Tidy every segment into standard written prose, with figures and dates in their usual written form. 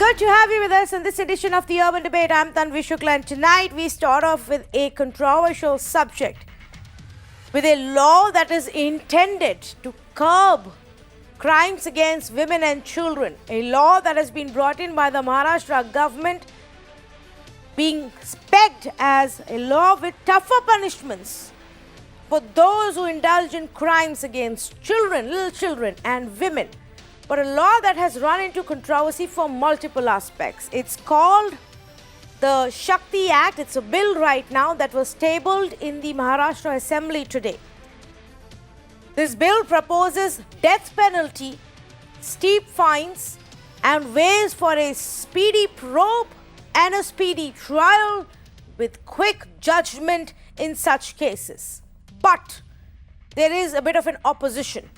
Good to have you with us in this edition of the Urban Debate. I'm Tanvi Shukla, and tonight we start off with a controversial subject, with a law that is intended to curb crimes against women and children. A law that has been brought in by the Maharashtra government, being pegged as a law with tougher punishments for those who indulge in crimes against children, little children and women. But a law that has run into controversy for multiple aspects. It's called the Shakti Act. It's a bill right now that was tabled in the Maharashtra Assembly today. This bill proposes death penalty, steep fines, and ways for a speedy probe and a speedy trial with quick judgment in such cases. But there is a bit of an opposition.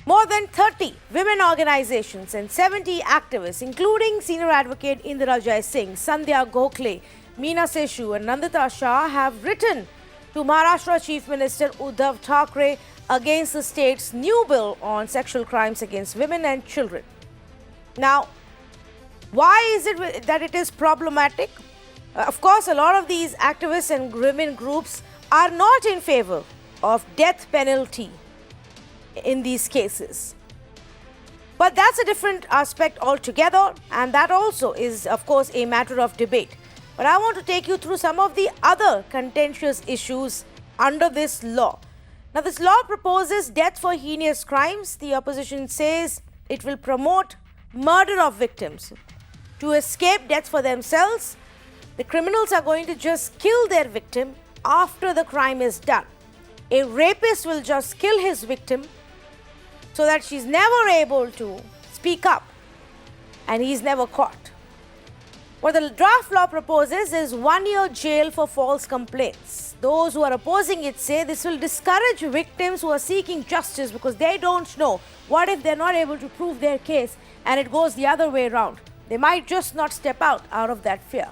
More than 30 women organizations and 70 activists, including senior advocate Indira Jai Singh, Sandhya Gokhale, Meena Seshu and Nandita Shah, have written to Maharashtra Chief Minister Uddhav Thackeray against the state's new bill on sexual crimes against women and children. Now, why is it that it is problematic? Of course, a lot of these activists and women groups are not in favor of death penalty in these cases. But that's a different aspect altogether, and that also is, of course, a matter of debate. But I want to take you through some of the other contentious issues under this law. Now, this law proposes death for heinous crimes. The opposition says it will promote murder of victims. To escape death for themselves, the criminals are going to just kill their victim after the crime is done. A rapist will just kill his victim so that she's never able to speak up and he's never caught. What the draft law proposes is 1 year jail for false complaints. Those who are opposing it say this will discourage victims who are seeking justice because they don't know what if they're not able to prove their case and it goes the other way around. They might just not step out of that fear.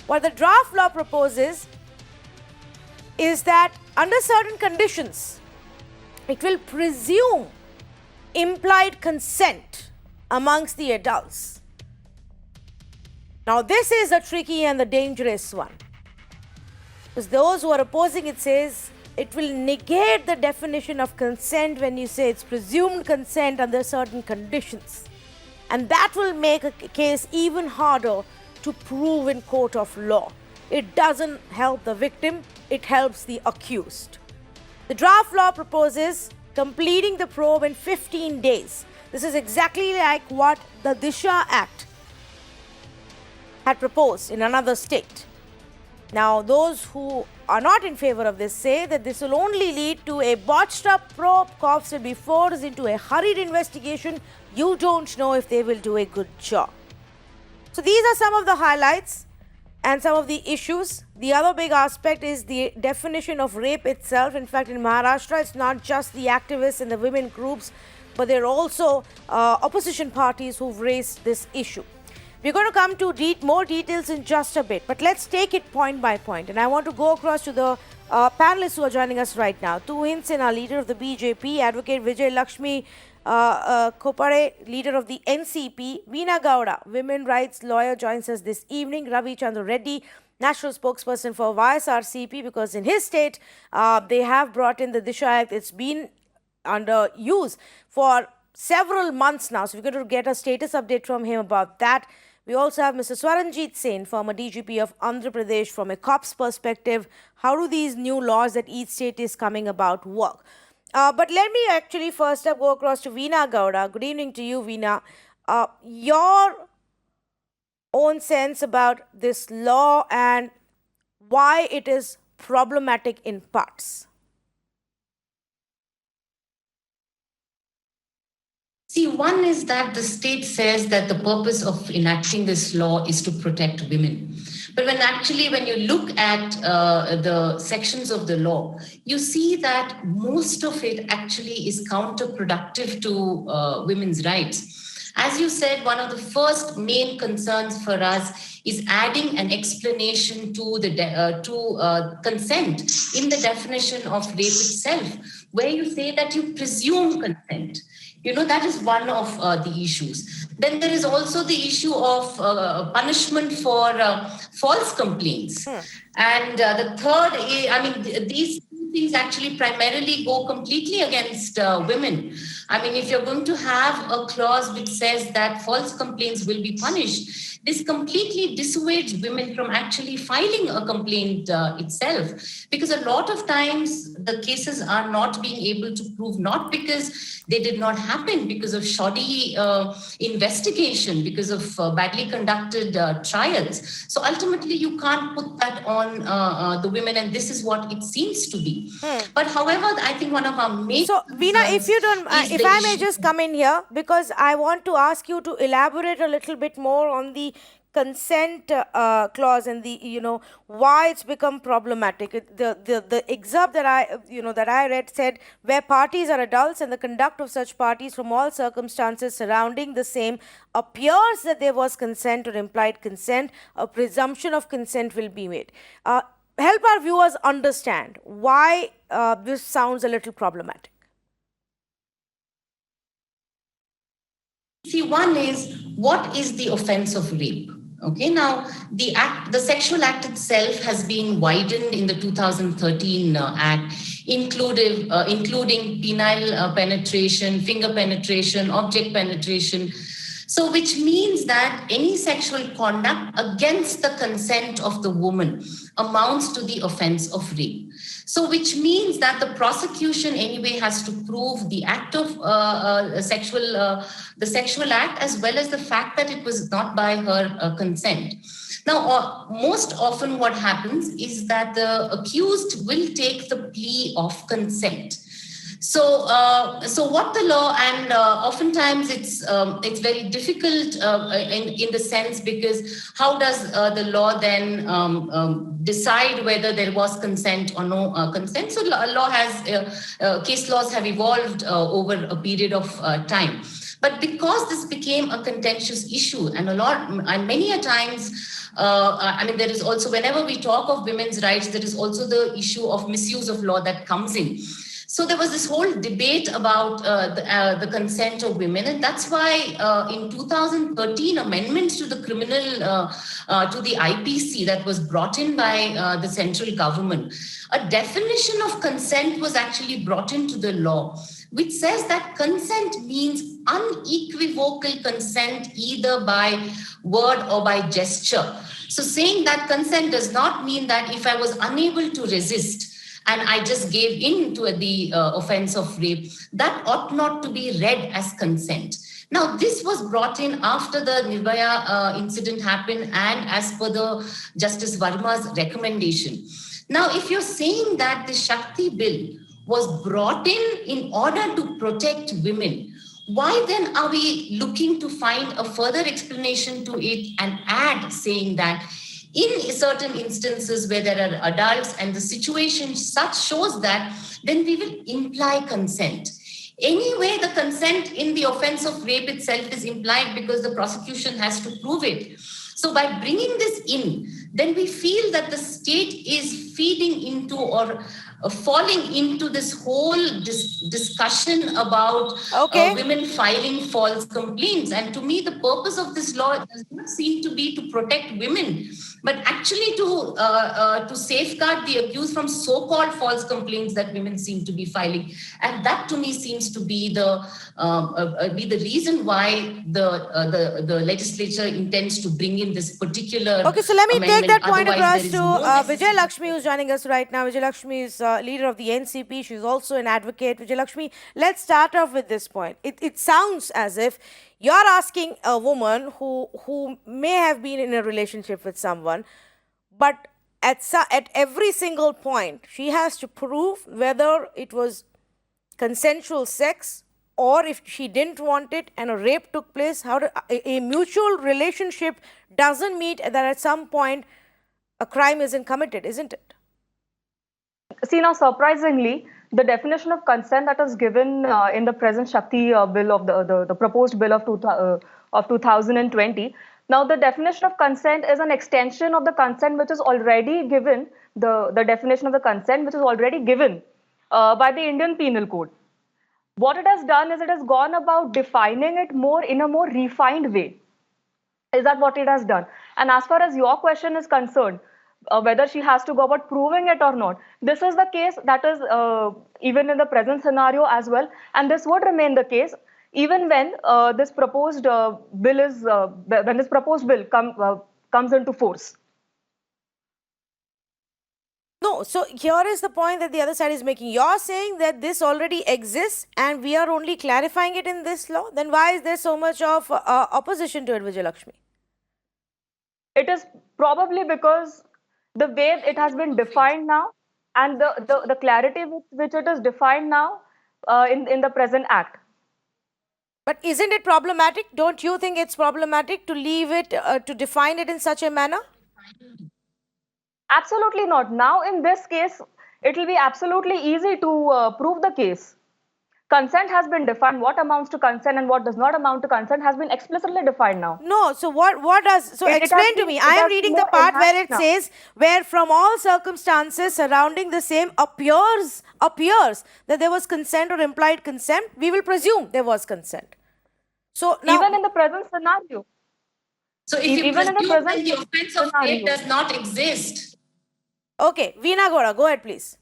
What the draft law proposes is that under certain conditions, it will presume implied consent amongst the adults. Now, this is a tricky and the dangerous one, because those who are opposing it says it will negate the definition of consent when you say it's presumed consent under certain conditions. And that will make a case even harder to prove in court of law. It doesn't help the victim, it helps the accused. The draft law proposes completing the probe in 15 days. This is exactly like what the Disha Act had proposed in another state. Now, those who are not in favor of this say that this will only lead to a botched up probe, cops will be forced into a hurried investigation. You don't know if they will do a good job. So these are some of the highlights and some of the issues. The other big aspect is the definition of rape itself. In fact, in Maharashtra, it's not just the activists and the women groups, but there are also opposition parties who've raised this issue. We're going to come to more details in just a bit, but let's take it point by point. And I want to go across to the panelists who are joining us right now. Tuhin Sinha, leader of the BJP, Advocate Vijay Lakshmi Kopare, leader of the NCP, Veena Gowda, women rights lawyer, joins us this evening. Ravi Chandra Reddy, national spokesperson for YSRCP, because in his state, they have brought in the Disha Act. It's been under use for several months now. So we're going to get a status update from him about that. We also have Mr. Swaranjit Sen, former DGP of Andhra Pradesh, from a cop's perspective. How do these new laws that each state is coming about work? But let me actually first up go across to Veena Gowda. Good evening to you, Veena. Your own sense about this law and why it is problematic in parts. See, one is that the state says that the purpose of enacting this law is to protect women. But when you look at the sections of the law, you see that most of it actually is counterproductive to women's rights. As you said, one of the first main concerns for us is adding an explanation to the consent in the definition of rape itself, where you say that you presume consent. That is one of the issues. Then there is also the issue of punishment for false complaints. And the third, these things actually primarily go completely against women. I mean, if you're going to have a clause which says that false complaints will be punished, this completely dissuades women from actually filing a complaint itself. Because a lot of times the cases are not being able to prove, not because they did not happen, because of shoddy investigation, because of badly conducted trials. So ultimately, you can't put that on the women, and this is what it seems to be. But however, I think one of our main So, Veena, if you don't, if I may issue. just come in here, because I want to ask you to elaborate a little bit more on the consent clause and the, why it's become problematic. The excerpt that I read said, where parties are adults and the conduct of such parties from all circumstances surrounding the same appears that there was consent or implied consent, a presumption of consent will be made. Help our viewers understand why this sounds a little problematic. See, one is, what is the offense of rape? Okay, now the sexual act itself has been widened in the 2013 act, including penile penetration, finger penetration, object penetration. So, which means that any sexual conduct against the consent of the woman amounts to the offense of rape. So, which means that the prosecution anyway has to prove the act of the sexual act, as well as the fact that it was not by her consent. Now, most often what happens is that the accused will take the plea of consent. So what the law, and oftentimes it's very difficult in the sense, because how does the law then decide whether there was consent or no consent? So law has case laws have evolved over a period of time. But because this became a contentious issue, and many a times, there is also, whenever we talk of women's rights, there is also the issue of misuse of law that comes in. So there was this whole debate about the consent of women, and that's why in 2013, amendments to the to the IPC that was brought in by the central government, a definition of consent was actually brought into the law, which says that consent means unequivocal consent, either by word or by gesture. So saying that consent does not mean that if I was unable to resist and I just gave in to the offense of rape, that ought not to be read as consent. Now, this was brought in after the Nirbhaya incident happened, and as per the Justice Verma's recommendation. Now, if you're saying that the Shakti Bill was brought in order to protect women, why then are we looking to find a further explanation to it and add saying that in certain instances where there are adults and the situation such shows that, then we will imply consent. Anyway, the consent in the offense of rape itself is implied because the prosecution has to prove it. So by bringing this in, then we feel that the state is feeding into or falling into this whole discussion about women filing false complaints. And to me, the purpose of this law does not seem to be to protect women, but actually to safeguard the accused from so-called false complaints that women seem to be filing. And that to me seems to be the reason why the legislature intends to bring in this particular Okay, so let me take that point across to Vijay Lakshmi, who's joining us right now. Vijay Lakshmi is leader of the NCP. She's also an advocate. Vijay Lakshmi, let's start off with this point. It sounds as if you're asking a woman who may have been in a relationship with someone, but at every single point, she has to prove whether it was consensual sex, or if she didn't want it and a rape took place. A mutual relationship doesn't mean that at some point a crime isn't committed, isn't it? See, now surprisingly, the definition of consent that is given in the present Shakti bill of the proposed bill of 2020. Now, the definition of consent is an extension of the consent which is already given, the definition of the consent which is already given by the Indian Penal Code. What it has done is it has gone about defining it more in a more refined way. Is that what it has done? And as far as your question is concerned, whether she has to go about proving it or not, this is the case that is even in the present scenario as well, and this would remain the case even when this proposed bill is when this proposed bill comes into force. No, so here is the point that the other side is making. You're saying that this already exists and we are only clarifying it in this law. Then why is there so much of opposition to it, Vijayalakshmi? It is probably because the way it has been defined now and the clarity with which it is defined now in the present act. But isn't it problematic? Don't you think it's problematic to leave it, to define it in such a manner? Absolutely not. Now, in this case, it will be absolutely easy to prove the case. Consent has been defined. What amounts to consent and what does not amount to consent has been explicitly defined now. No, so what does, so explain to me. I am reading the part where it says, where from all circumstances surrounding the same appears that there was consent or implied consent, we will presume there was consent. So now, even in the present scenario. So if you even in the presume present that the offense of scenario rape does not exist. okay, Veena Gowda, go ahead, please.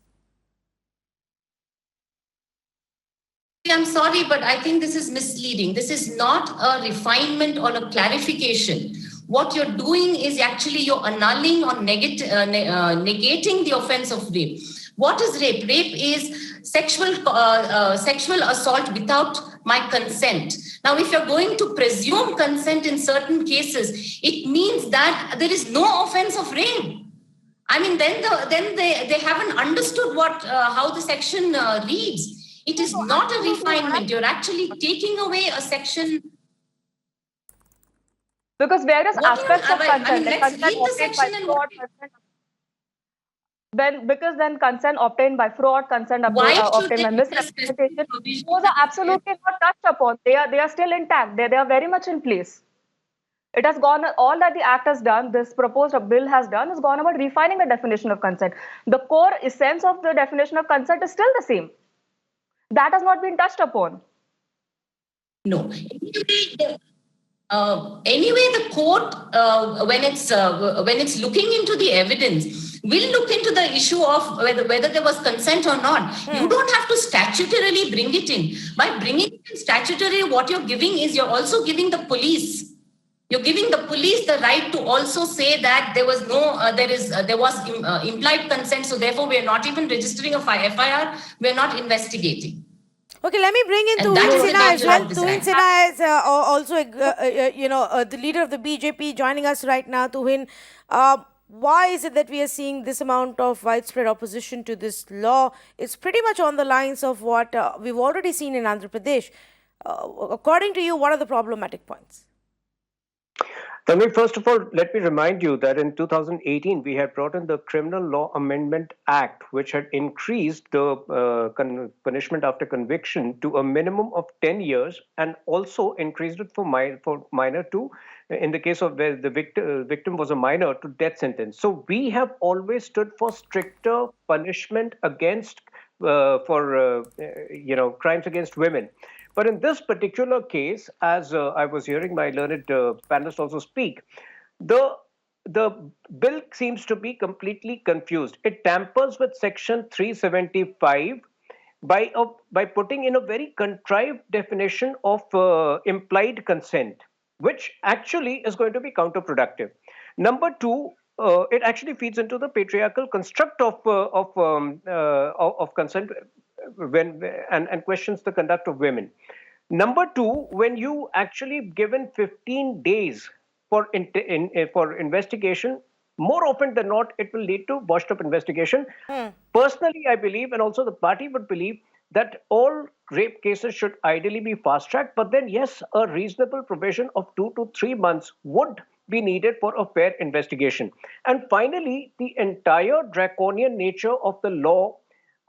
I'm sorry, but I think this is misleading. This is not a refinement or a clarification. What you're doing is actually you're annulling or negating the offense of rape. What is rape? Rape is sexual assault without my consent. Now, if you're going to presume consent in certain cases, it means that there is no offense of rape. I mean, then they haven't understood what how the section reads. It is not a refinement. You're actually taking away a section. Because various aspects of consent, I mean, let's read the section and what. Because then consent obtained by fraud, consent obtained by misrepresentation, those are absolutely not touched upon. They are still intact. They are very much in place. It has gone, all that the act has done, this proposed bill has done, is gone about refining the definition of consent. The core essence of the definition of consent is still the same. That has not been touched upon. No. Anyway, the court, when it's looking into the evidence, will look into the issue of whether there was consent or not. You don't have to statutorily bring it in. By bringing it in statutorily, what you're giving is you're also giving the police. You're giving the police the right to also say that there was implied consent. So therefore, we are not even registering a FIR. We are not investigating. Okay, let me bring in Tuhin Sinha as well. Tuhin Sinha is also, the leader of the BJP joining us right now. Tuhin, why is it that we are seeing this amount of widespread opposition to this law? It's pretty much on the lines of what we've already seen in Andhra Pradesh. According to you, what are the problematic points? Tanvi, first of all, let me remind you that in 2018, we had brought in the Criminal Law Amendment Act, which had increased the punishment after conviction to a minimum of 10 years and also increased it for minor to, in the case of where the victim was a minor, to death sentence. So we have always stood for stricter punishment against, crimes against women. But in this particular case, as I was hearing my learned panelists also speak, the bill seems to be completely confused. It tampers with Section 375 by putting in a very contrived definition of implied consent, which actually is going to be counterproductive. Number two, it actually feeds into the patriarchal construct of consent and questions the conduct of women. Number two, when you actually given 15 days for investigation, more often than not, it will lead to botched up investigation. Personally, I believe, and also the party would believe, that all rape cases should ideally be fast tracked. But then, yes, a reasonable provision of 2 to 3 months would be needed for a fair investigation. And finally, the entire draconian nature of the law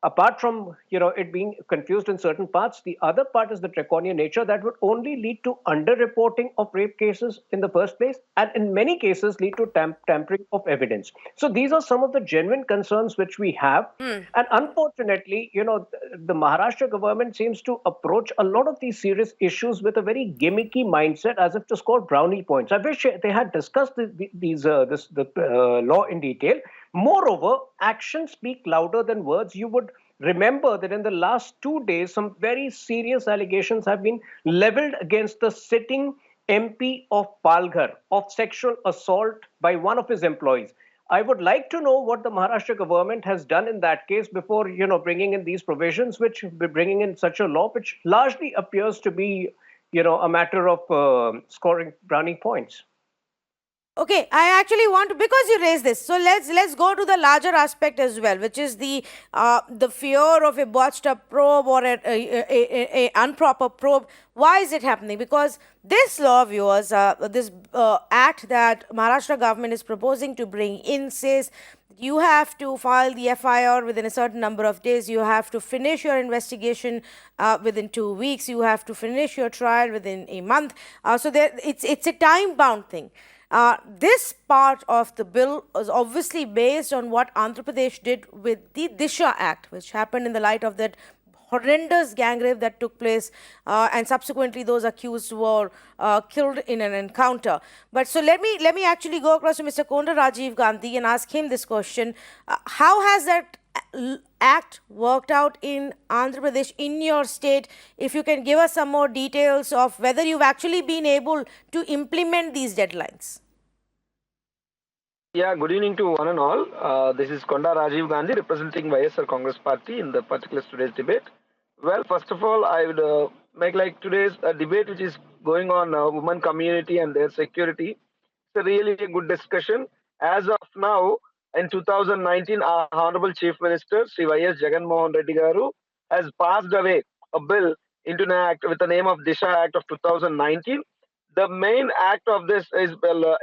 apart from it being confused in certain parts, the other part is the draconian nature that would only lead to underreporting of rape cases in the first place, and in many cases lead to tampering of evidence. So these are some of the genuine concerns which we have, and unfortunately, the Maharashtra government seems to approach a lot of these serious issues with a very gimmicky mindset, as if to score brownie points. I wish they had discussed the law in detail. Moreover, actions speak louder than words. You would remember that in the last 2 days, some very serious allegations have been leveled against the sitting MP of Palghar of sexual assault by one of his employees. I would like to know what the Maharashtra government has done in that case before, bringing in these provisions, which bringing in such a law, which largely appears to be, a matter of scoring brownie points. Okay, I actually want to, because you raised this, so let's go to the larger aspect as well, which is the fear of a botched up probe or a improper probe. Why is it happening? Because this law, viewers, this act that Maharashtra government is proposing to bring in says you have to file the FIR within a certain number of days. You have to finish your investigation within 2 weeks. You have to finish your trial within a month. So it's a time bound thing. This part of the bill is obviously based on what Andhra Pradesh did with the Disha Act, which happened in the light of that horrendous gang rape that took place, and subsequently those accused were killed in an encounter. But so let me actually go across to Mr. Konda Rajiv Gandhi and ask him this question: how has that act worked out in Andhra Pradesh, in your state? If you can give us some more details of whether you've actually been able to implement these deadlines. Yeah, good evening to one and all. This is Konda Rajiv Gandhi representing YSR Congress Party in the particular today's debate. Well, first of all, I would make like today's debate which is going on women community and their security. It's a really a good discussion. As of now, in 2019, our Honorable Chief Minister, Sri Y.S. Jagan Mohan Reddy Garu, has passed away a bill into an act with the name of Disha Act of 2019. The main act of this is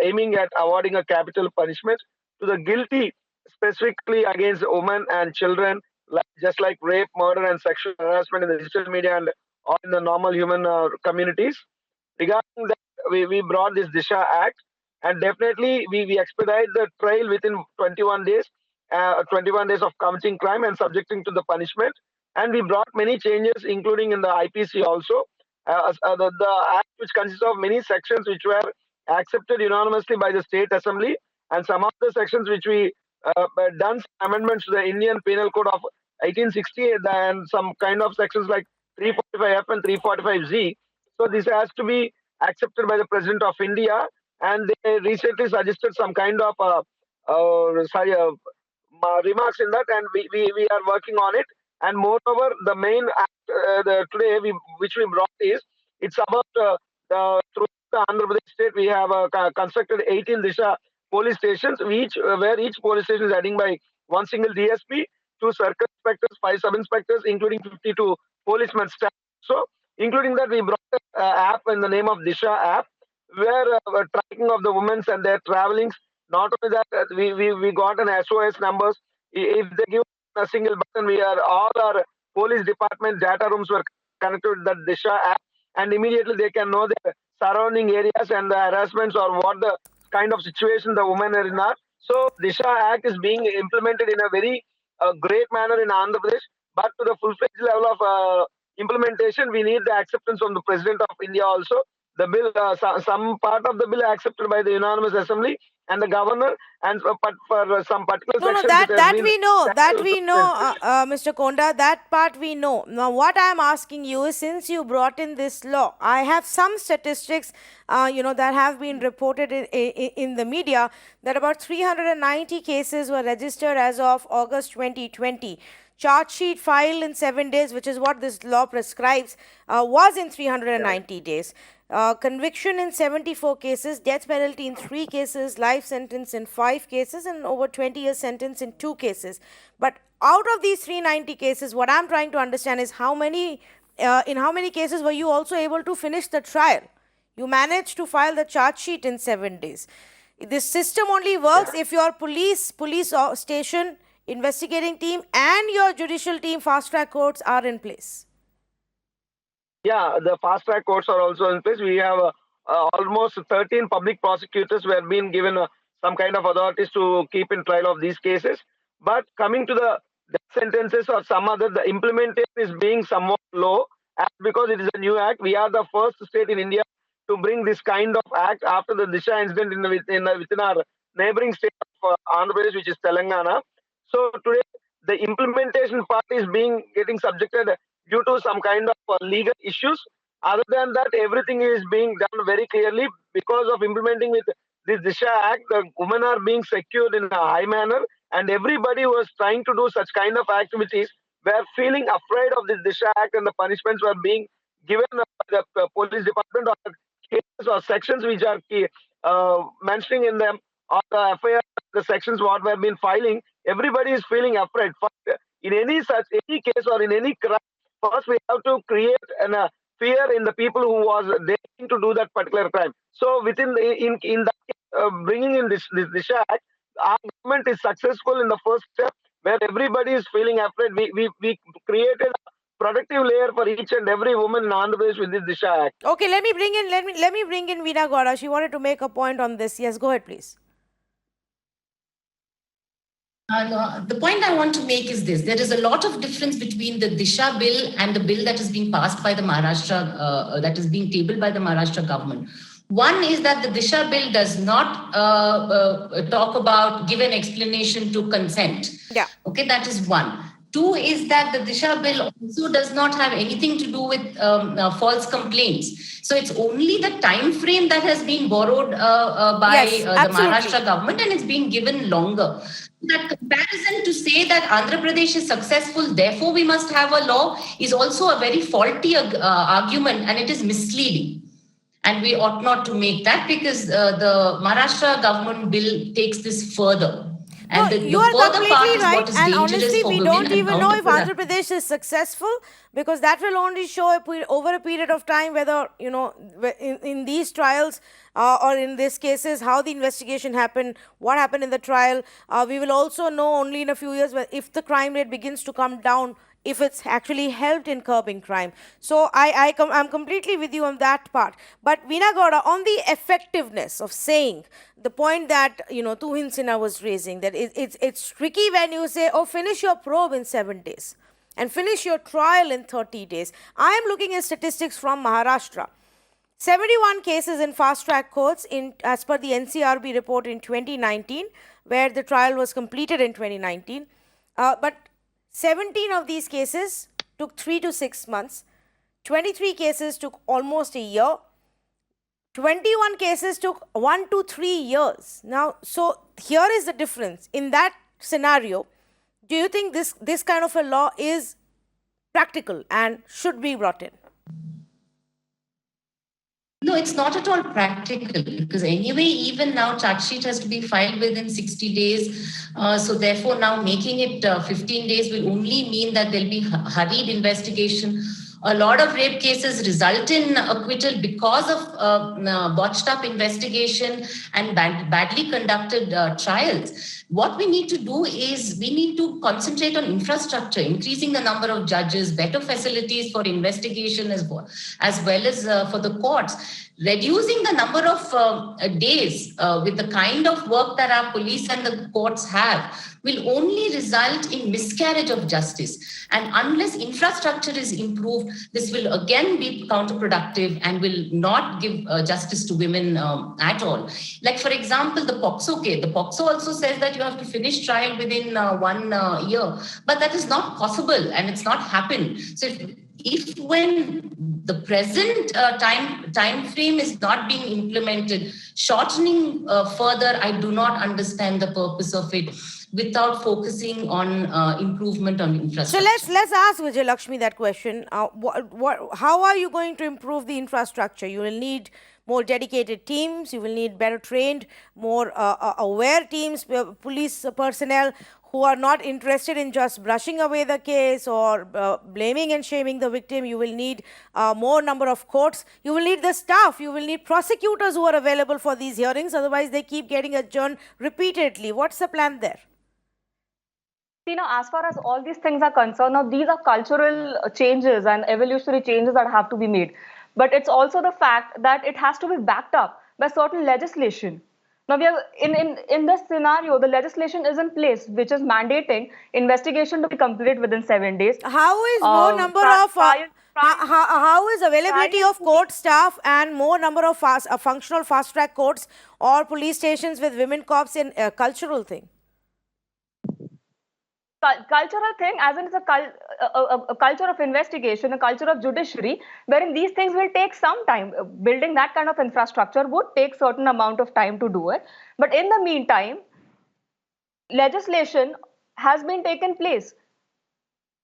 aiming at awarding a capital punishment to the guilty, specifically against women and children, just like rape, murder, and sexual harassment in the digital media and or in the normal human communities. Regarding that, we brought this Disha Act, and definitely we expedite the trial within 21 days, 21 days of committing crime and subjecting to the punishment. And we brought many changes, including in the IPC also. The act, which consists of many sections which were accepted unanimously by the state assembly, and some of the sections which we done some amendments to the Indian Penal Code of 1860, and some kind of sections like 345F and 345Z. So this has to be accepted by the President of India, and they recently suggested some kind of remarks in that, and we are working on it. And moreover, the main act today which we brought is it's about through the Andhra Pradesh state we have constructed 18 Disha police stations, where each police station is adding by one single DSP, 2 circle inspectors, 5 sub inspectors, including 52 policemen staff. So, including that, we brought an app in the name of Disha app, where tracking of the women and their travelings. Not only that, we got an SOS numbers. If they give a single button, all our police department data rooms were connected with that Disha app, and immediately they can know the surrounding areas and the harassments or what the kind of situation the women are in. So Disha Act is being implemented in a very great manner in Andhra Pradesh, but to the full-fledged level of implementation, we need the acceptance from the President of India also. The bill, some part of the bill accepted by the unanimous assembly and the governor, and for some particular sections. That we know, Mr. Konda, that part we know. Now, what I am asking you is, since you brought in this law, I have some statistics, that have been reported in the media, that about 390 cases were registered as of August 2020. Charge sheet filed in 7 days, which is what this law prescribes, was in 390 days. Conviction in 74 cases, death penalty in 3 cases, life sentence in 5 cases, and over 20 years sentence in 2 cases. But out of these 390 cases, what I'm trying to understand is in how many cases were you also able to finish the trial? You managed to file the charge sheet in 7 days. This system only works if your police station investigating team and your judicial team, fast track courts are in place? Yeah, the fast track courts are also in place. We have almost 13 public prosecutors who have been given some kind of authorities to keep in trial of these cases. But coming to the death sentences or some other, the implementation is being somewhat low, and because it is a new act. We are the first state in India to bring this kind of act after the Disha incident within our neighboring state of Andhra Pradesh, which is Telangana. So today, the implementation part is getting subjected due to some kind of legal issues. Other than that, everything is being done very clearly because of implementing with this Disha Act. The women are being secured in a high manner, and everybody who was trying to do such kind of activities were feeling afraid of this Disha Act, and the punishments were being given by the police department or cases or sections which are mentioning in them or the FIR, the sections what we have been filing. Everybody is feeling afraid. But in any case or in any crime, first we have to create fear in the people who was daring to do that particular crime. So within in that bringing in this act, our government is successful in the first step where everybody is feeling afraid. We created a protective layer for each and every woman in Andhra Pradesh with this Disha Act. Okay, let me bring in Veena Gaura. She wanted to make a point on this. Yes, go ahead, please. No, the point I want to make is this. There is a lot of difference between the Disha bill and the bill that is being passed by the Maharashtra, that is being tabled by the Maharashtra government. One is that the Disha bill does not talk about, give an explanation to consent. Yeah. Okay, that is one. Two is that the Disha bill also does not have anything to do with false complaints. So it's only the time frame that has been borrowed by the Maharashtra government, and it's being given longer. That comparison to say that Andhra Pradesh is successful, therefore we must have a law, is also a very faulty argument, and it is misleading. And we ought not to make that, because the Maharashtra government bill takes this further. And no, you are completely right. And honestly, we don't even know if Andhra Pradesh is successful, because that will only show over a period of time whether, in these trials or in these cases, how the investigation happened, what happened in the trial. We will also know only in a few years if the crime rate begins to come down, if it's actually helped in curbing crime. So I'm completely with you on that part. But Veena Gaura, on the effectiveness of saying the point that Tuhin Sinha was raising, that it's tricky when you say, oh, finish your probe in 7 days and finish your trial in 30 days. I am looking at statistics from Maharashtra. 71 cases in fast track courts as per the NCRB report in 2019, where the trial was completed in 2019. But 17 of these cases took 3 to 6 months. 23 cases took almost a year. 21 cases took 1 to 3 years. Now, so here is the difference. In that scenario, do you think this kind of a law is practical and should be brought in? No, it's not at all practical, because anyway, even now, charge sheet has to be filed within 60 days. So therefore, now making it 15 days will only mean that there'll be hurried investigation. A lot of rape cases result in acquittal because of botched up investigation and badly conducted trials. What we need to do is we need to concentrate on infrastructure, increasing the number of judges, better facilities for investigation as well as for the courts, reducing the number of days with the kind of work that our police and the courts have will only result in miscarriage of justice. And unless infrastructure is improved, this will again be counterproductive and will not give justice to women at all. Like, for example, the POCSO case. The POCSO also says that you have to finish trial within 1 year, but that is not possible and it's not happened. So if when the present time frame is not being implemented, shortening further, I do not understand the purpose of it without focusing on improvement on infrastructure. So let's ask Vijay Lakshmi that question. How are you going to improve the infrastructure? You will need more dedicated teams. You will need better trained, more aware teams, police personnel who are not interested in just brushing away the case or blaming and shaming the victim. You will need more number of courts. You will need the staff. You will need prosecutors who are available for these hearings. Otherwise, they keep getting adjourned repeatedly. What's the plan there? See, now, as far as all these things are concerned, now these are cultural changes and evolutionary changes that have to be made. But it's also the fact that it has to be backed up by certain legislation. Now, we have in this scenario, the legislation is in place, which is mandating investigation to be completed within 7 days. How is more number of how is availability of court staff and more number of functional fast track courts or police stations with women cops in a cultural thing? Cultural thing, as in it's a culture of investigation, a culture of judiciary, wherein these things will take some time. Building that kind of infrastructure would take certain amount of time to do it. But in the meantime, legislation has been taken place.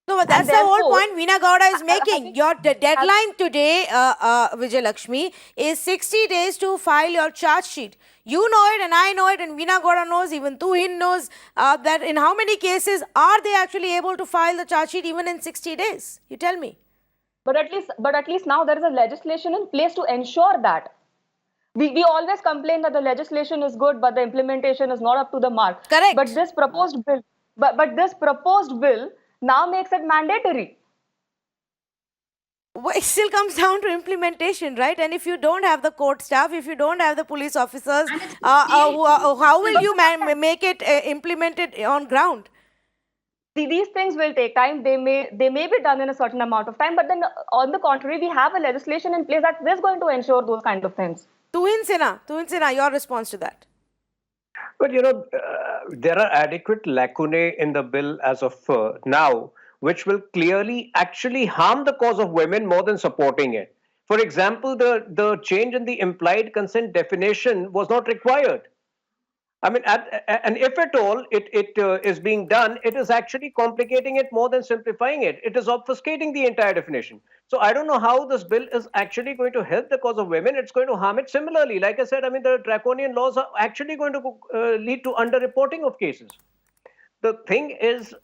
No, but that's the whole point Veena Gowda is making. Your deadline today, Vijay Lakshmi, is 60 days to file your charge sheet. You know it and I know it and Veena Gowda knows, even Tuhin knows that in how many cases are they actually able to file the charge sheet even in 60 days? You tell me. But at least now there is a legislation in place to ensure that. We always complain that the legislation is good, but the implementation is not up to the mark. Correct. But this proposed bill, but this proposed bill now makes it mandatory. Well, it still comes down to implementation, right? And if you don't have the court staff, if you don't have the police officers, how will you make it implemented on ground? These things will take time. They may be done in a certain amount of time, but then on the contrary, we have a legislation in place that is going to ensure those kind of things. Tuhin Sinha, your response to that? But there are adequate lacunae in the bill as of now, which will clearly actually harm the cause of women more than supporting it. For example, the change in the implied consent definition was not required. I mean, and if at all it is being done, it is actually complicating it more than simplifying it. It is obfuscating the entire definition. So I don't know how this bill is actually going to help the cause of women. It's going to harm it similarly. Like I said, I mean, the draconian laws are actually going to lead to underreporting of cases. The thing is,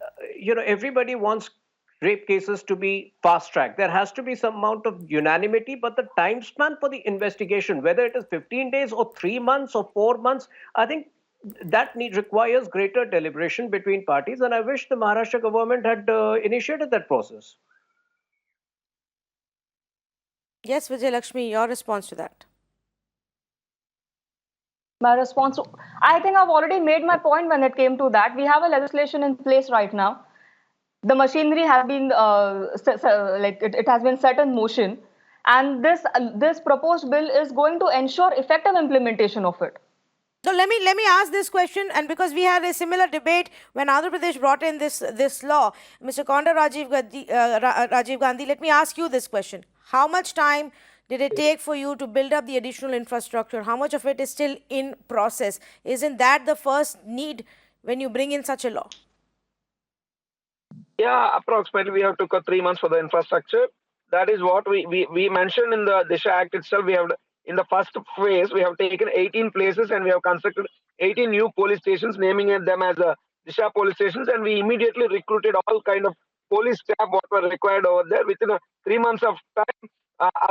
everybody wants rape cases to be fast tracked. There has to be some amount of unanimity, but the time span for the investigation, whether it is 15 days or 3 months or 4 months, I think that requires greater deliberation between parties, and I wish the Maharashtra government had initiated that process. Yes, Vijay Lakshmi, your response to that? My response, I think I've already made my point when it came to that. We have a legislation in place right now. The machinery has been it has been set in motion, and this proposed bill is going to ensure effective implementation of it. So let me ask this question, and because we had a similar debate when Andhra Pradesh brought in this law, Mr. Konda Rajiv Gandhi, let me ask you this question: how much time did it take for you to build up the additional infrastructure? How much of it is still in process? Isn't that the first need when you bring in such a law? Yeah, approximately we have took 3 months for the infrastructure. That is what we mentioned in the Disha Act itself. We have, in the first phase, we have taken 18 places and we have constructed 18 new police stations, naming them as Disha police stations, and we immediately recruited all kind of police staff what were required over there. Within 3 months of time,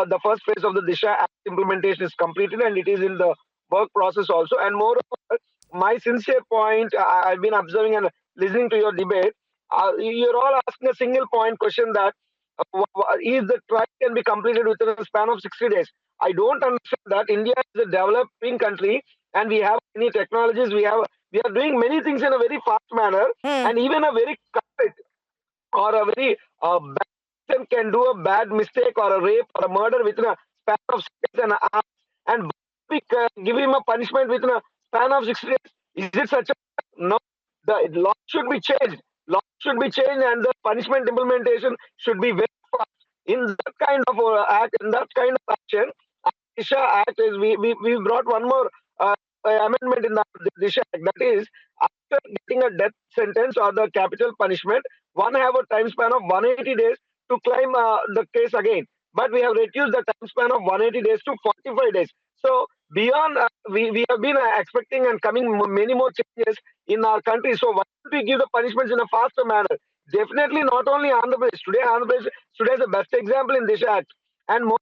the first phase of the Disha Act implementation is completed and it is in the work process also. And moreover, my sincere point, I've been observing and listening to your debate. You're all asking a single point question that is the trial can be completed within a span of 60 days. I don't understand that. India is a developing country and we have many technologies. We are doing many things in a very fast manner, and even a very culprit or a very bad person can do a bad mistake or a rape or a murder within a span of seconds and hours, and we give him a punishment within a span of 60 days. Is it such a no? The law should be changed. Law should be changed, and the punishment implementation should be very fast. In that kind of act, in that kind of action, Disha Act is we brought one more amendment in the Disha Act, that is, after getting a death sentence or the capital punishment, one have a time span of 180 days to claim the case again. But we have reduced the time span of 180 days to 45 days. So beyond, we have been expecting and coming many more changes in our country. So why don't we give the punishments in a faster manner? Definitely not only Andhra Pradesh. Today, Andhra Pradesh today is the best example in this act. And more,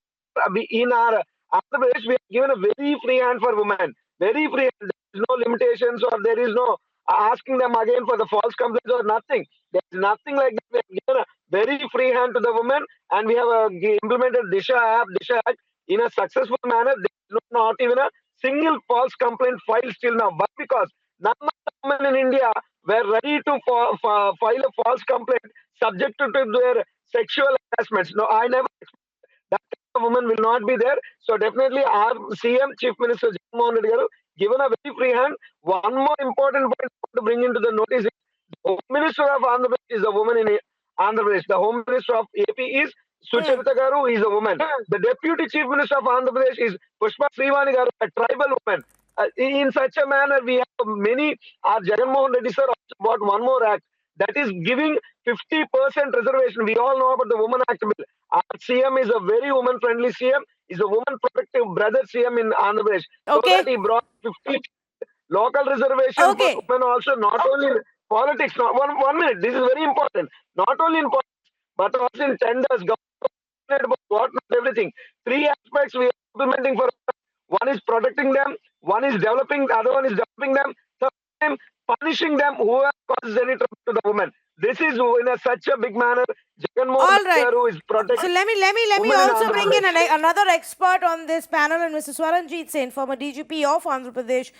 in our Andhra Pradesh, we have given a very free hand for women. Very free hand. There is no limitations or there is no asking them again for the false complaints or nothing. There's nothing like that. We have given a very free hand to the women, and we have implemented Disha app, Disha Act in a successful manner. There's not even a single false complaint filed till now. But because none of the women in India were ready to file a false complaint subjected to their sexual harassments. No, I never that kind of woman will not be there. So definitely our CM, Chief Minister Jagannath Reddy garu, given a very free hand. One more important point to bring into the notice is the Home Minister of Andhra Pradesh is a woman in Andhra Pradesh. The Home Minister of AP is Sucharita Garu, is a woman. The Deputy Chief Minister of Andhra Pradesh is Pushpa Srivani Garu, a tribal woman. In such a manner, we have many. Our Jagannath Reddy sir also brought one more act that is giving 50% reservation. We all know about the Women Act bill. Our CM is a very woman-friendly CM. He's a woman-protective brother CM in Andhra Pradesh. So Okay. that he brought 50 local reservation Okay. for women also, not only in politics. Not, one minute, this is very important. Not only in politics, but also in tenders, government, what not everything. Three aspects we are implementing for one is protecting them, one is developing, the other one is developing them, third time punishing them who have caused any trouble to the woman. This is in such a big manner. Jagannath All right. Garu is protecting. So let me women in also Andhra bring in Pradesh. another expert on this panel, and Mr. Swaranjit Sen, former DGP of Andhra Pradesh,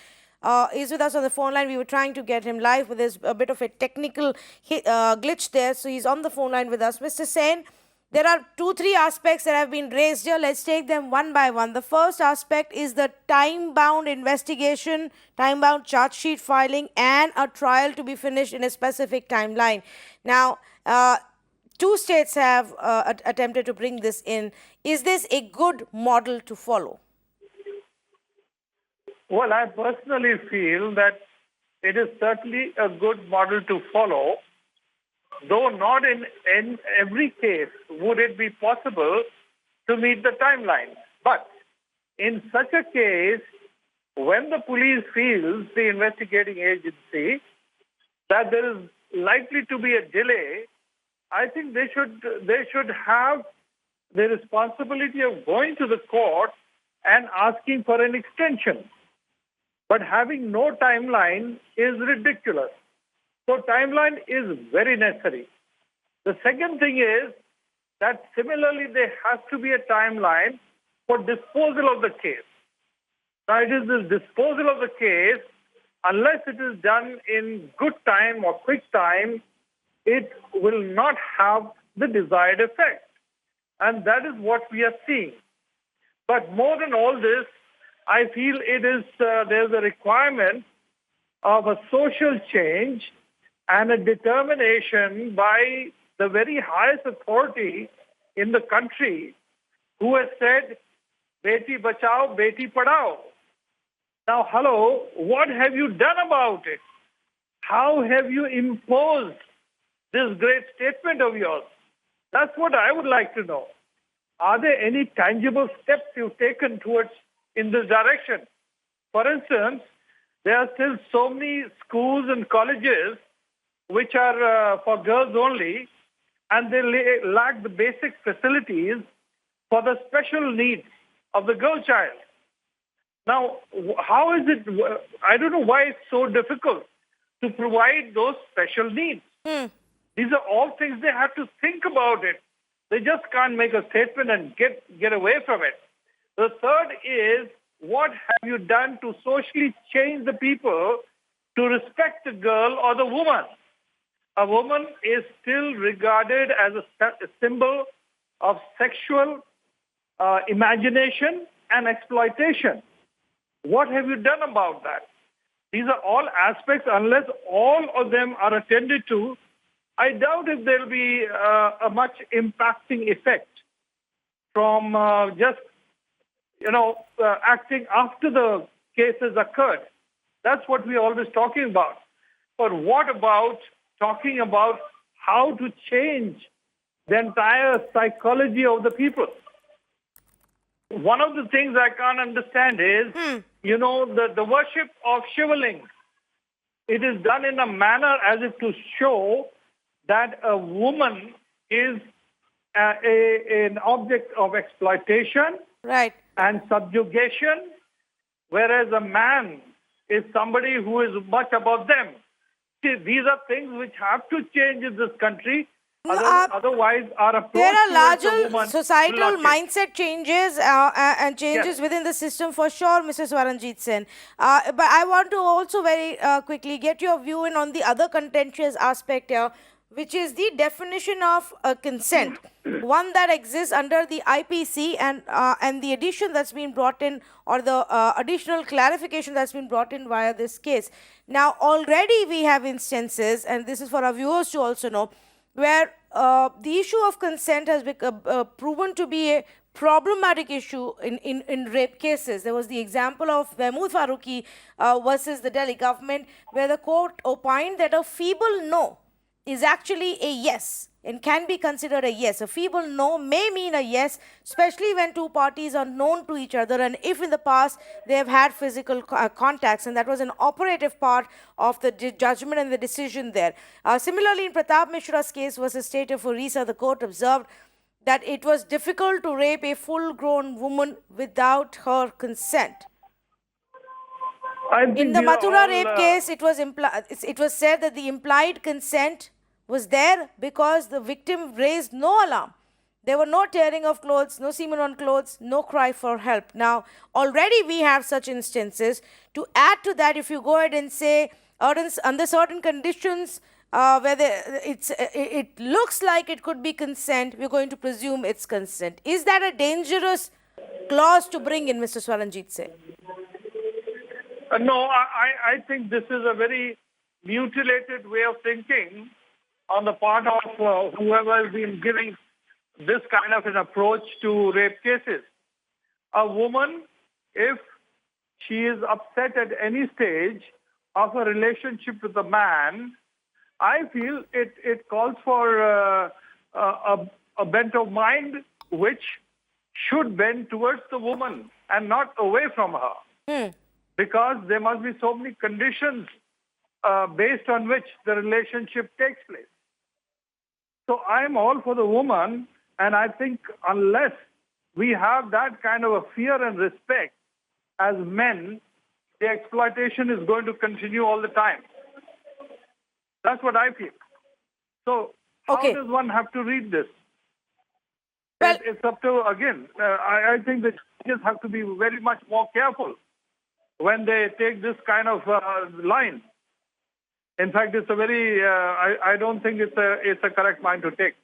is with us on the phone line. We were trying to get him live, but there's a bit of a technical glitch there, so he's on the phone line with us. Mr. Sen, there are 2-3 aspects that have been raised here. Let's take them one by one. The first aspect is the time-bound investigation, time-bound charge sheet filing, and a trial to be finished in a specific timeline. Now, 2 states have attempted to bring this in. Is this a good model to follow? Well, I personally feel that it is certainly a good model to follow, though not in every case would it be possible to meet the timeline. But in such a case, when the police feels, the investigating agency, that there is likely to be a delay, I think they should have the responsibility of going to the court and asking for an extension. But having no timeline is ridiculous. So timeline is very necessary. The second thing is that similarly there has to be a timeline for disposal of the case. Now it is this disposal of the case, unless it is done in good time or quick time, it will not have the desired effect. And that is what we are seeing. But more than all this, I feel it is there's a requirement of a social change and a determination by the very highest authority in the country who has said, Beti Bachao, Beti Padhao. Now, hello, what have you done about it? How have you imposed this great statement of yours? That's what I would like to know. Are there any tangible steps you've taken towards in this direction? For instance, there are still so many schools and colleges which are for girls only, and they lack the basic facilities for the special needs of the girl child. Now, how is it, I don't know why it's so difficult to provide those special needs. These are all things they have to think about it. They just can't make a statement and get away from it. The third is, what have you done to socially change the people to respect the girl or the woman? A woman is still regarded as a symbol of sexual imagination and exploitation. What have you done about that? These are all aspects, unless all of them are attended to, I doubt if there will be a much impacting effect from just, acting after the cases occurred. That's what we're always talking about. But what about talking about how to change the entire psychology of the people? One of the things I can't understand is, the worship of Shivaling. It is done in a manner as if to show that a woman is an object of exploitation, right, and subjugation, whereas a man is somebody who is much above them. These are things which have to change in this country. No, Otherwise, our approach there are towards the larger woman societal will not change. mindset changes and changes Yes. within the system for sure, Mr. Swaranjit Sen. But I want to also very quickly get your view in on the other contentious aspect here, which is the definition of consent, one that exists under the IPC and the addition that's been brought in, or the additional clarification that's been brought in via this case. Now, already we have instances, and this is for our viewers to also know, where the issue of consent has become proven to be a problematic issue in rape cases. There was the example of Mahmood Farooqi versus the Delhi government, where the court opined that a feeble no is actually a yes and can be considered a yes. A feeble no may mean a yes, especially when two parties are known to each other and if in the past they have had physical contacts, and that was an operative part of the judgment and the decision there. Similarly, in Pratap Mishra's case versus State of Orissa, the court observed that it was difficult to rape a full-grown woman without her consent. In the Mathura rape case, it was said that the implied consent was there because the victim raised no alarm. There were no tearing of clothes, no semen on clothes, no cry for help. Now, already we have such instances. To add to that, if you go ahead and say, under certain conditions, where it looks like it could be consent, we're going to presume it's consent. Is that a dangerous clause to bring in, Mr. Swaranjit Singh? No, I think this is a very mutilated way of thinking on the part of whoever has been giving this kind of an approach to rape cases. A woman, if she is upset at any stage of a relationship with a man, I feel it calls for a bent of mind which should bend towards the woman and not away from her. Because there must be so many conditions based on which the relationship takes place. So I'm all for the woman, and I think unless we have that kind of a fear and respect as men, the exploitation is going to continue all the time. That's what I feel. So how does one have to read this? Well, it's up to, again, I think the judges have to be very much more careful when they take this kind of line. In fact, it's a very, I don't think it's a correct line to take.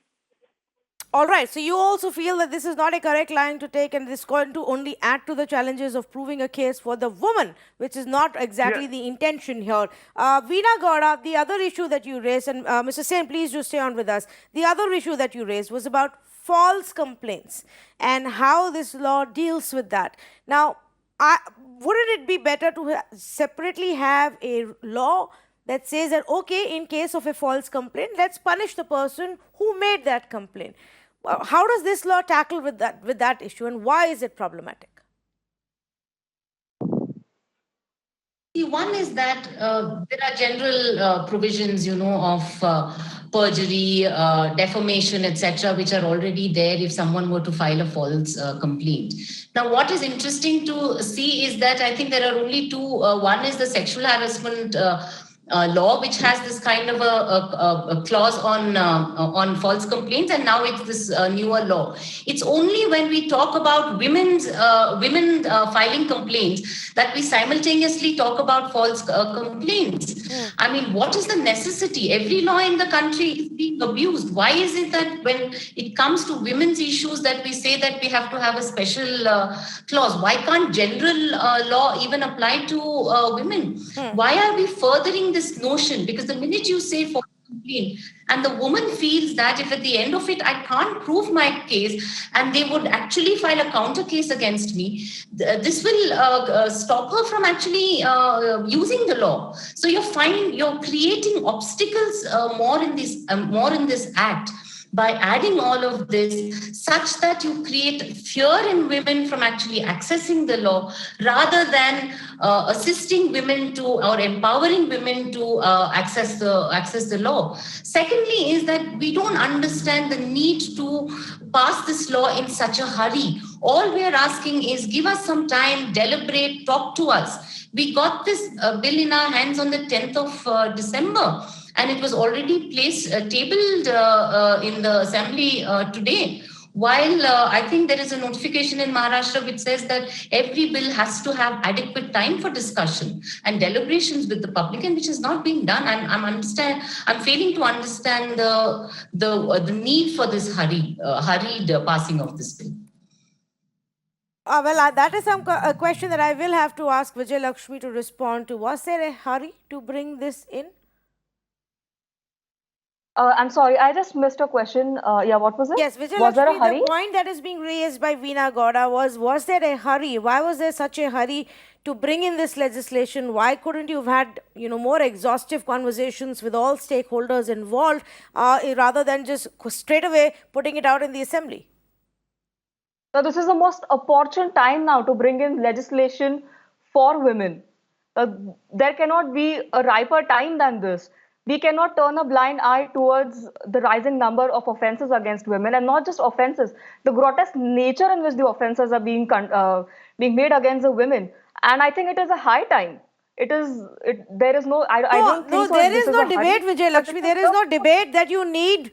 All right. So you also feel that this is not a correct line to take, and it's going to only add to the challenges of proving a case for the woman, which is not exactly the intention here. Veena Gowda, the other issue that you raised, and Mr. Sen, please do stay on with us. The other issue that you raised was about false complaints and how this law deals with that. Now, wouldn't it be better to separately have a law that says that, okay, in case of a false complaint, let's punish the person who made that complaint? How does this law tackle with that issue, and why is it problematic? One is that there are general provisions, of perjury, defamation, etc., which are already there if someone were to file a false complaint. Now, what is interesting to see is that I think there are only two. One is the sexual harassment law, which has this kind of a clause on false complaints, and now it's this newer law. It's only when we talk about women filing complaints that we simultaneously talk about false complaints. I mean, what is the necessity? Every law in the country is being abused. Why is it that when it comes to women's issues that we say that we have to have a special clause? Why can't general law even apply to women? Why are we furthering this notion? Because the minute you say false complaint and the woman feels that if at the end of it I can't prove my case and they would actually file a counter case against me, this will stop her from actually using the law. So you're creating obstacles more in this act. by adding all of this such that you create fear in women from actually accessing the law rather than assisting women to or empowering women to access the law. Secondly is that we don't understand the need to pass this law in such a hurry. All we are asking is give us some time, deliberate, talk to us. We got this bill in our hands on the 10th of December, and it was already tabled in the assembly today. While I think there is a notification in Maharashtra which says that every bill has to have adequate time for discussion and deliberations with the public, and which is not being done. I'm failing to understand the need for this hurried passing of this bill. That is a question that I will have to ask Vijay Lakshmi to respond to. Was there a hurry to bring this in? I'm sorry, I just missed a question. What was it? Yes, Vijay was there a Lakshmi, hurry? the point that is being raised by Veena Gowda was there a hurry? Why was there such a hurry to bring in this legislation? Why couldn't you have had more exhaustive conversations with all stakeholders involved rather than just straight away putting it out in the assembly? So this is the most opportune time now to bring in legislation for women. There cannot be a riper time than this. We cannot turn a blind eye towards the rising number of offences against women, and not just offences, the grotesque nature in which the offences are being made against the women. And I think it is a high time. There is no. I don't think so. There is no debate, Vijay Lakshmi. There is no debate that you need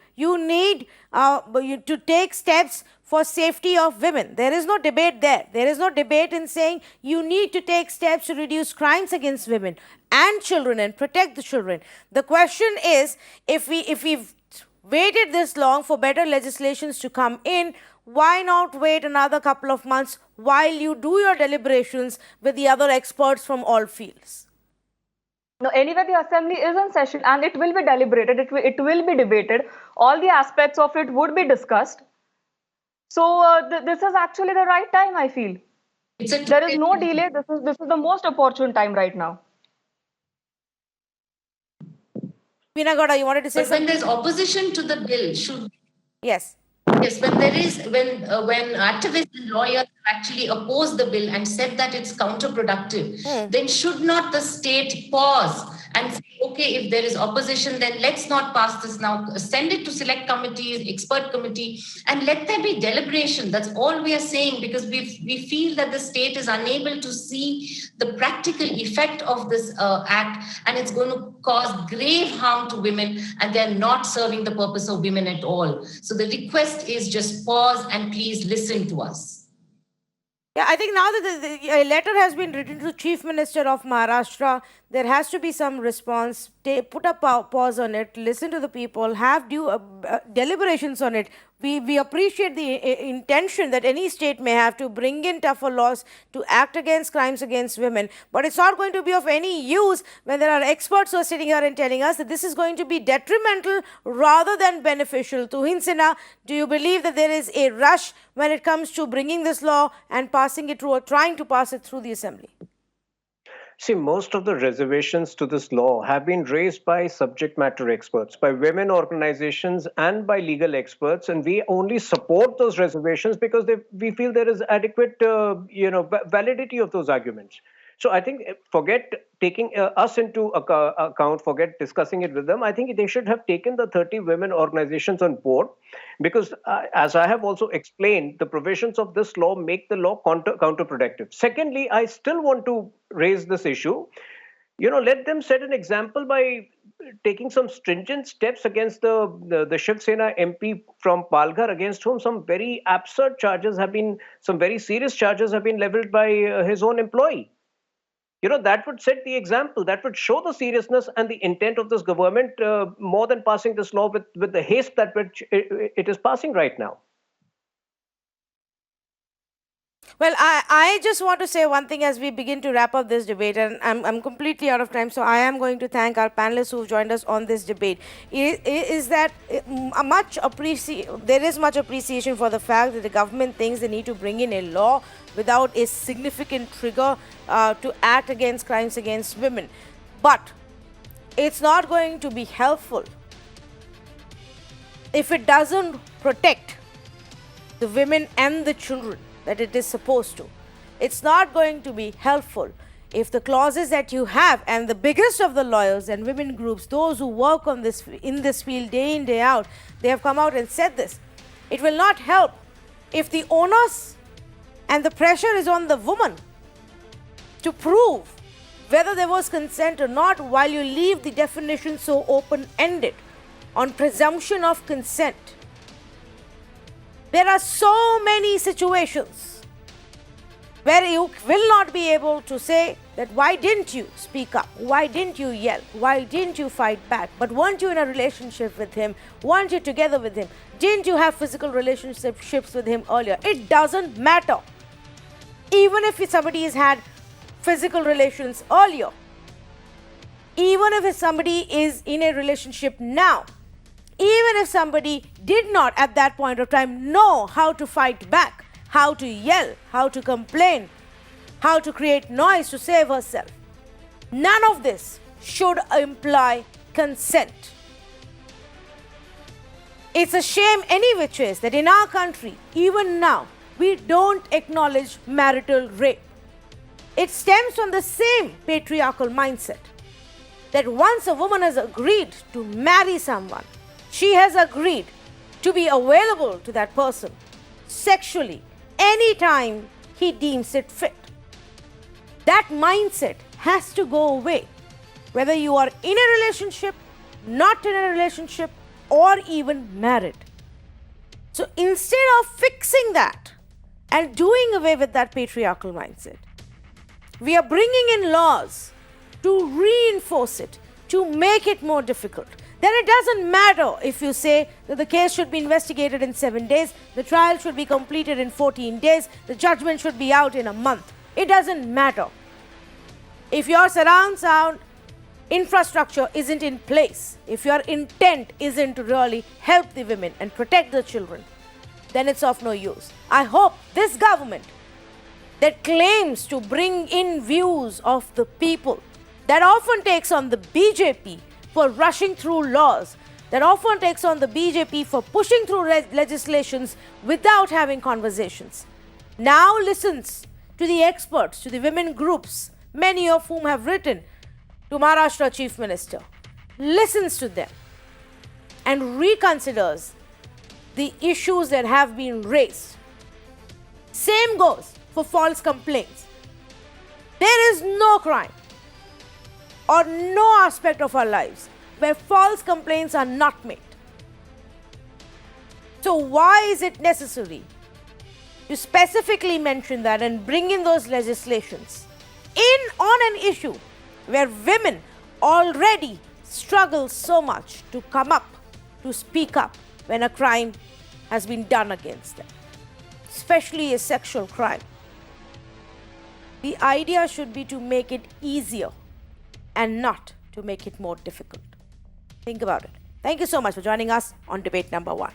to take steps for safety of women. There is no debate there. There is no debate in saying you need to take steps to reduce crimes against women and children and protect the children. The question is, if we've waited this long for better legislations to come in, why not wait another couple of months while you do your deliberations with the other experts from all fields? No, anyway, the assembly is in session and it will be deliberated, it will be debated, all the aspects of it would be discussed. So this is actually the right time, I feel. There is no delay, this is the most opportune time right now. Veena Gowda, you wanted to say something? When there's opposition to the bill, Yes. Yes, when activists and lawyers actually oppose the bill and said that it's counterproductive, then should not the state pause and say, okay, if there is opposition, then let's not pass this now. Send it to select committees, expert committee, and let there be deliberation. That's all we are saying, because we feel that the state is unable to see the practical effect of this act, and it's going to cause grave harm to women, and they're not serving the purpose of women at all. So the request is just pause and please listen to us. Yeah, I think now that a letter has been written to Chief Minister of Maharashtra, there has to be some response. Put a pause on it, listen to the people, have due deliberations on it. We appreciate the intention that any state may have to bring in tougher laws to act against crimes against women. But it's not going to be of any use when there are experts who are sitting here and telling us that this is going to be detrimental rather than beneficial. Tuhin Sinha, do you believe that there is a rush when it comes to bringing this law and passing it through or trying to pass it through the assembly? See, most of the reservations to this law have been raised by subject matter experts, by women organizations and by legal experts, and we only support those reservations because we feel there is adequate validity of those arguments. So I think forget taking us into account, forget discussing it with them. I think they should have taken the 30 women organizations on board, because as I have also explained, the provisions of this law make the law counterproductive. Secondly, I still want to raise this issue. Let them set an example by taking some stringent steps against the Shiv Sena MP from Palghar, against whom some very absurd charges have been, some very serious charges have been leveled by his own employee. That would set the example. That would show the seriousness and the intent of this government more than passing this law with the haste that which it is passing right now. Well, I just want to say one thing as we begin to wrap up this debate, and I'm completely out of time, so I am going to thank our panelists who joined us on this debate. Is that there is much appreciation for the fact that the government thinks they need to bring in a law without a significant trigger to act against crimes against women. But it's not going to be helpful if it doesn't protect the women and the children that it is supposed to, it's not going to be helpful if the clauses that you have, and the biggest of the lawyers and women groups, those who work on this in this field day in, day out, they have come out and said this. It will not help if the onus and the pressure is on the woman to prove whether there was consent or not, while you leave the definition so open-ended on presumption of consent. There are so many situations where you will not be able to say that why didn't you speak up? Why didn't you yell? Why didn't you fight back? But weren't you in a relationship with him? Weren't you together with him? Didn't you have physical relationships with him earlier? It doesn't matter. Even if somebody has had physical relations earlier, even if somebody is in a relationship now, even if somebody did not at that point of time know how to fight back, how to yell, how to complain, how to create noise to save herself, none of this should imply consent. It's a shame any which ways that in our country, even now, we don't acknowledge marital rape. It stems from the same patriarchal mindset that once a woman has agreed to marry someone, she has agreed to be available to that person sexually anytime he deems it fit. That mindset has to go away, whether you are in a relationship, not in a relationship, or even married. So instead of fixing that and doing away with that patriarchal mindset, we are bringing in laws to reinforce it, to make it more difficult. Then it doesn't matter if you say that the case should be investigated in 7 days, the trial should be completed in 14 days, the judgment should be out in a month. It doesn't matter. If your surround sound infrastructure isn't in place, if your intent isn't to really help the women and protect the children, then it's of no use. I hope this government that claims to bring in views of the people, that often takes on the BJP for rushing through laws, that often takes on the BJP for pushing through legislations without having conversations, now listens to the experts, to the women groups, many of whom have written to Maharashtra Chief Minister, listens to them and reconsiders the issues that have been raised. Same goes for false complaints. There is no crime or no aspect of our lives where false complaints are not made. So why is it necessary to specifically mention that and bring in those legislations on an issue where women already struggle so much to come up, to speak up when a crime has been done against them, especially a sexual crime? The idea should be to make it easier and not to make it more difficult. Think about it. Thank you so much for joining us on debate number 1.